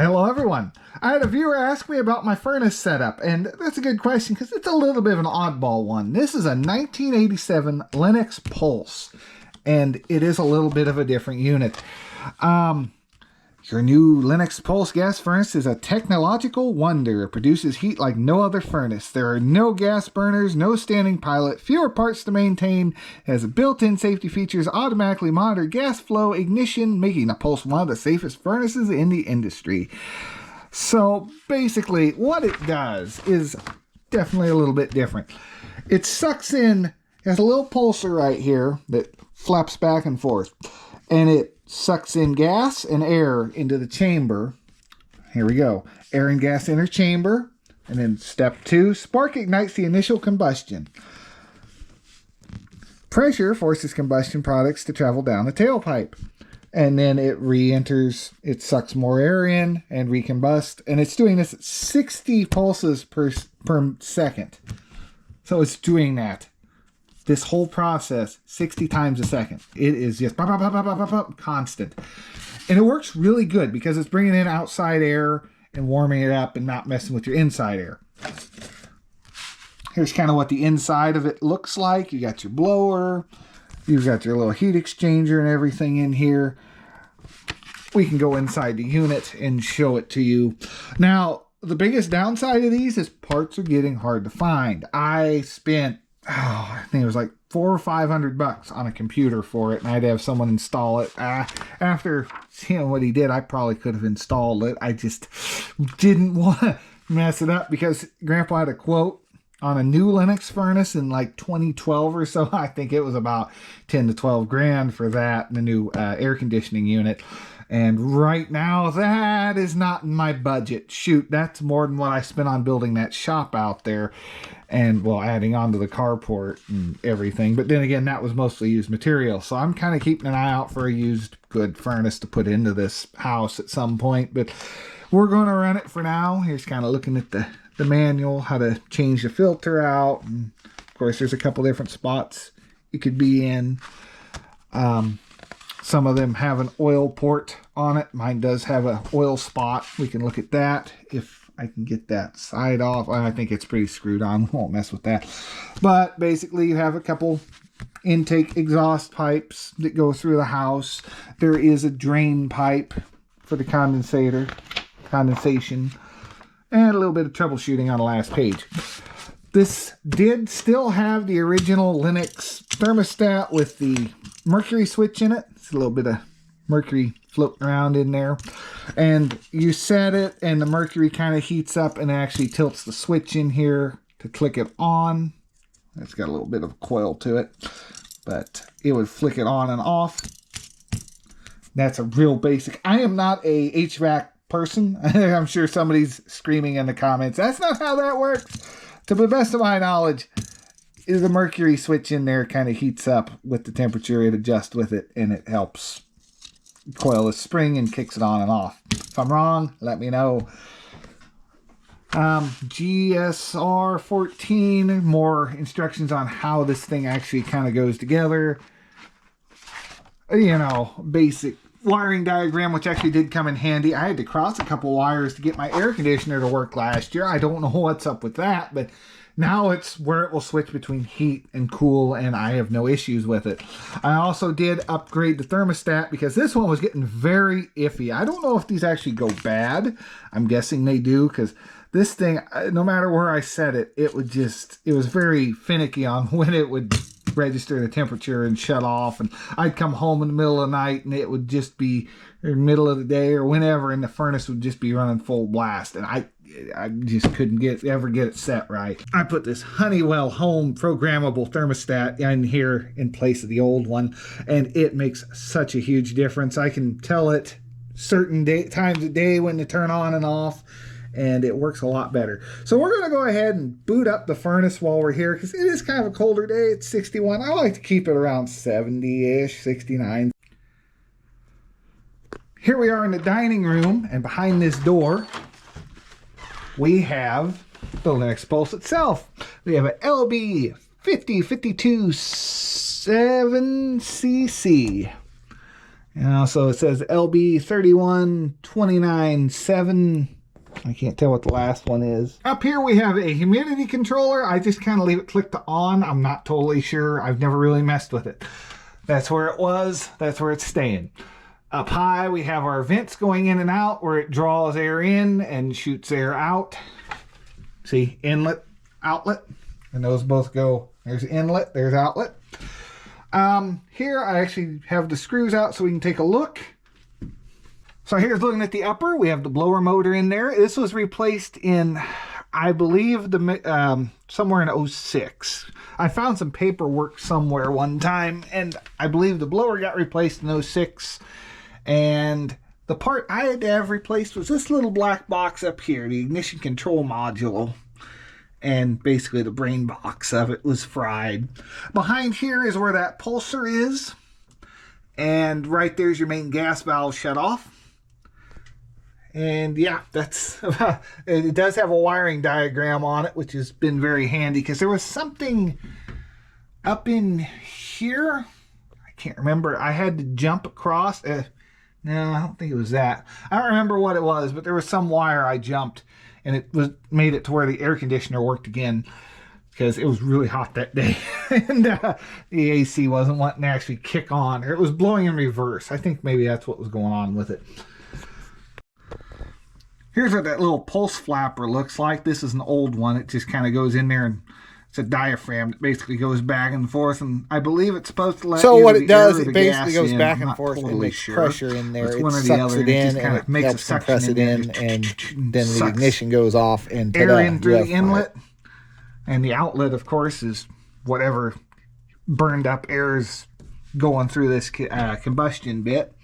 Hello everyone. I had a viewer ask me about my furnace setup, and that's a good question because it's a little bit of an oddball one. This is a 1987 Lennox Pulse, and it is a little bit of a different unit. Your new Lennox Pulse gas furnace is a technological wonder. It produces heat like no other furnace. There are no gas burners, no standing pilot, fewer parts to maintain, has built-in safety features, automatically monitor gas flow, ignition, making the Pulse one of the safest furnaces in the industry. So basically what it does is definitely a little bit different. It sucks in, it has a little pulser right here that flaps back and forth, and it sucks in gas and air into the chamber. Here we go. Air and gas enter chamber. And then step 2, spark ignites the initial combustion. Pressure forces combustion products to travel down the tailpipe. And then it re-enters, it sucks more air in and recombusts. And it's doing this at 60 pulses per second. So it's doing that. This whole process 60 times a second. It is just constant. And it works really good because it's bringing in outside air and warming it up and not messing with your inside air. Here's kind of what the inside of it looks like. You got your blower. You've got your little heat exchanger and everything in here. We can go inside the unit and show it to you. Now, the biggest downside of these is parts are getting hard to find. I spent I think it was like $400 or $500 on a computer for it, and I had to have someone install it. After seeing what he did, I probably could have installed it. I just didn't want to mess it up because Grandpa had a quote on a new Lennox furnace in like 2012 or so. I think it was about 10 to 12 grand for that and the new air conditioning unit. And right now, that is not in my budget. Shoot, that's more than what I spent on building that shop out there. And, well, adding on to the carport and everything. But then again, that was mostly used material. So I'm kind of keeping an eye out for a used good furnace to put into this house at some point. But we're going to run it for now. Here's kind of looking at the manual, how to change the filter out. And, of course, there's a couple different spots you could be in. Some of them have an oil port on it. Mine does have an oil spot. We can look at that if I can get that side off. I think it's pretty screwed on. We won't mess with that. But basically you have a couple intake exhaust pipes that go through the house. There is a drain pipe for the condensation, and a little bit of troubleshooting on the last page. This did still have the original Lennox thermostat with the mercury switch in it. It's a little bit of mercury floating around in there. And you set it and the mercury kind of heats up and actually tilts the switch in here to click it on. It's got a little bit of a coil to it, but it would flick it on and off. That's a real basic. I am not a HVAC person. I'm sure somebody's screaming in the comments, that's not how that works. To the best of my knowledge, the mercury switch in there kind of heats up with the temperature. It adjusts with it, and it helps coil the spring and kicks it on and off. If I'm wrong, let me know. GSR 14, more instructions on how this thing actually kind of goes together. You know, basic wiring diagram, which actually did come in handy. I had to cross a couple wires to get my air conditioner to work last year. I don't know what's up with that, but now it's where it will switch between heat and cool, and I have no issues with it. I also did upgrade the thermostat because this one was getting very iffy. I don't know if these actually go bad. I'm guessing they do, because this thing, no matter where I set it, it was very finicky on when it would register the temperature and shut off. And I'd come home in the middle of the night and it would just be in the middle of the day or whenever, and the furnace would just be running full blast. And I just couldn't ever get it set right. I put this Honeywell home programmable thermostat in here in place of the old one, and it makes such a huge difference. I can tell it certain times of day when to turn on and off, and it works a lot better. So we're going to go ahead and boot up the furnace while we're here, because it is kind of a colder day. It's 61. I like to keep it around 70-ish, 69. Here we are in the dining room, and behind this door, we have the Lennox Pulse itself. We have an LB 5052 7cc. So it says LB31297. I can't tell what the last one is. Up here we have a humidity controller. I just kind of leave it clicked to on. I'm not totally sure. I've never really messed with it. That's where it was. That's where it's staying. Up high we have our vents going in and out where it draws air in and shoots air out. See, inlet, outlet, and those both go. There's inlet, there's outlet. Here I actually have the screws out so we can take a look. So here's looking at the upper. We have the blower motor in there. This was replaced in, I believe, somewhere in 06. I found some paperwork somewhere one time, and I believe the blower got replaced in 06. And the part I had to have replaced was this little black box up here, the ignition control module. And basically the brain box of it was fried. Behind here is where that pulser is. And right there's your main gas valve shut off. And yeah, that's it. Does have a wiring diagram on it, which has been very handy because there was something up in here. I can't remember. I had to jump across. No, I don't think it was that. I don't remember what it was, but there was some wire I jumped, and it made it to where the air conditioner worked again because it was really hot that day, and the AC wasn't wanting to actually kick on, or it was blowing in reverse. I think maybe that's what was going on with it. Here's what that little pulse flapper looks like. This is an old one. It just kind of goes in there, and it's a diaphragm that basically goes back and forth. And I believe it's supposed to let. So what it does, it basically goes back and forth and makes pressure in there. It sucks it in and it helps compress it in, and then the ignition goes off and air in through the inlet, and the outlet, of course, is whatever burned up air is going through this combustion bit.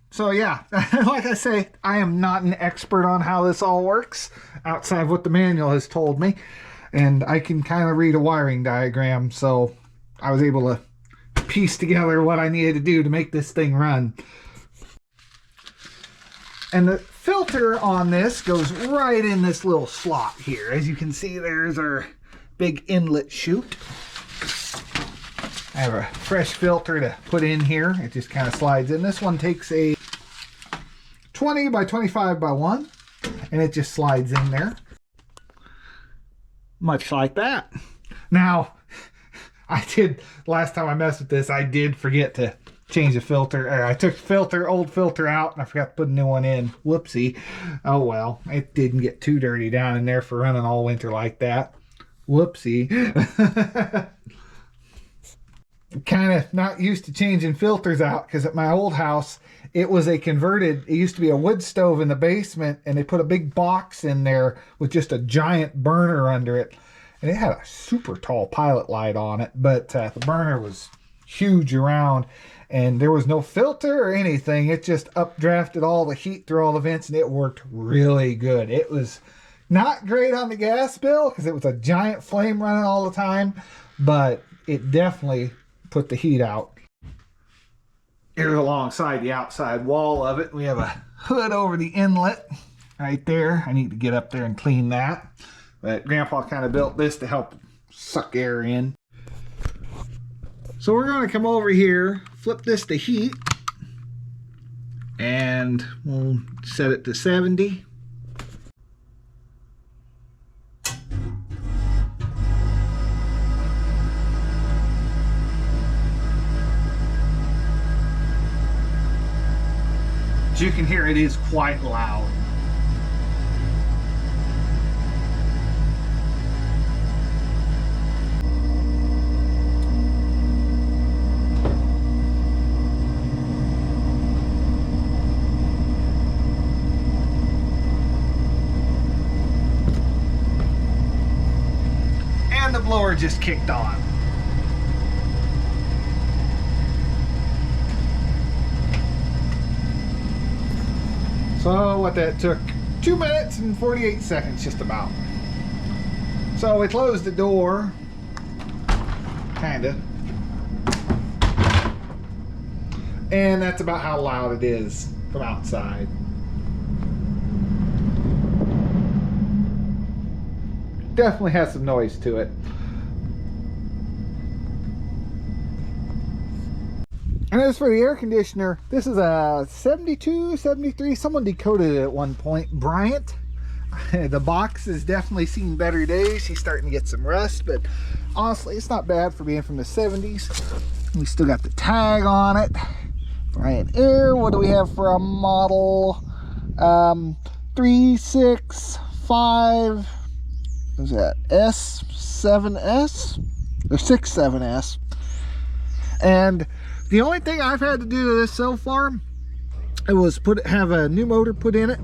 So yeah, like I say, I am not an expert on how this all works outside of what the manual has told me. And I can kind of read a wiring diagram, so I was able to piece together what I needed to do to make this thing run. And the filter on this goes right in this little slot here. As you can see, there's our big inlet chute. I have a fresh filter to put in here. It just kind of slides in. This one takes a 20 by 25 by 1, and it just slides in there. Much like that. Now, last time I messed with this, I did forget to change the filter. I took old filter out, and I forgot to put a new one in. Whoopsie. Oh well, it didn't get too dirty down in there for running all winter like that. Whoopsie. Kind of not used to changing filters out, because at my old house, it used to be a wood stove in the basement, and they put a big box in there with just a giant burner under it, and it had a super tall pilot light on it, but the burner was huge around, and there was no filter or anything. It just updrafted all the heat through all the vents, and it worked really good. It was not great on the gas bill because it was a giant flame running all the time, but it definitely put the heat out. Here alongside the outside wall of it, we have a hood over the inlet right there. I need to get up there and clean that. But Grandpa kind of built this to help suck air in. So we're going to come over here, flip this to heat, and we'll set it to 70. As you can hear, it is quite loud. And the blower just kicked on. So what that took, 2 minutes and 48 seconds just about. So we closed the door, kinda. And that's about how loud it is from outside. Definitely has some noise to it. And as for the air conditioner, this is a 72, 73. Someone decoded it at one point. Bryant. The box has definitely seen better days. He's starting to get some rust, but honestly, it's not bad for being from the 70s. We still got the tag on it. Bryant Air. What do we have for a model? 365. What is that? S7S or 67S. And the only thing I've had to do to this so far, it was have a new motor put in it.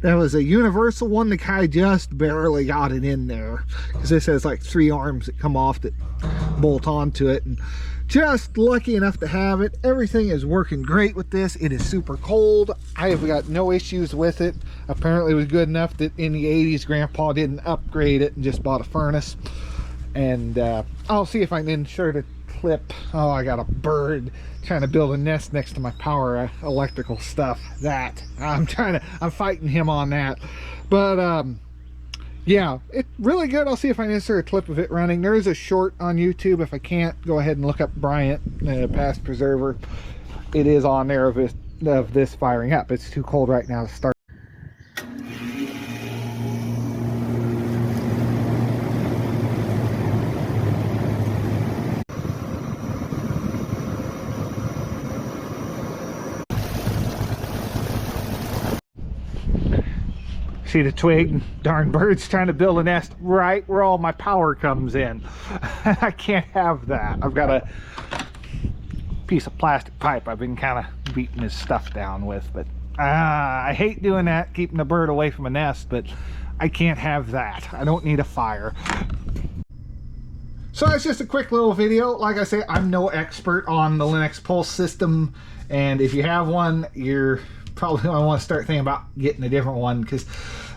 That was a universal one. The guy just barely got it in there because this has like 3 arms that come off that bolt onto it, and just lucky enough to have it. Everything is working great with this. It is super cold. I have got no issues with it. Apparently it was good enough that in the 80s Grandpa didn't upgrade it and just bought a furnace. And I'll see if I can insert a clip. Oh, I got a bird trying to build a nest next to my power electrical stuff. That I'm fighting him on that. But yeah, it's really good. I'll see if I can insert a clip of it running. There is a short on YouTube. If I can't, go ahead and look up Bryant past preserver. It is on there of this firing up. It's too cold right now to start. See the twig? Darn bird's trying to build a nest right where all my power comes in. I can't have that. I've got a piece of plastic pipe I've been kind of beating his stuff down with, but I hate doing that, keeping the bird away from a nest, but I can't have that. I don't need a fire. So that's just a quick little video. Like I say, I'm no expert on the Lennox pulse system, and if you have one, you're probably going to want to start thinking about getting a different one, because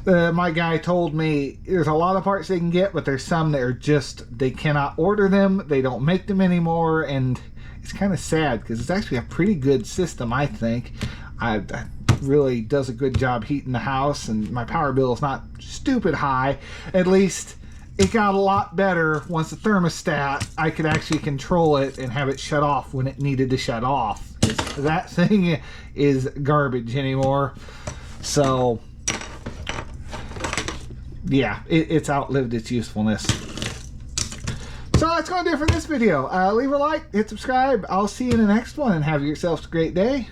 my guy told me there's a lot of parts they can get, but there's some that are just, they cannot order them, they don't make them anymore, and it's kind of sad because it's actually a pretty good system. I think it really does a good job heating the house, and my power bill is not stupid high. At least it got a lot better once the thermostat, I could actually control it and have it shut off when it needed to shut off. That thing is garbage anymore. So yeah, it's outlived its usefulness. So that's going to do it for this video. Leave a like, hit subscribe. I'll see you in the next one, and have yourselves a great day.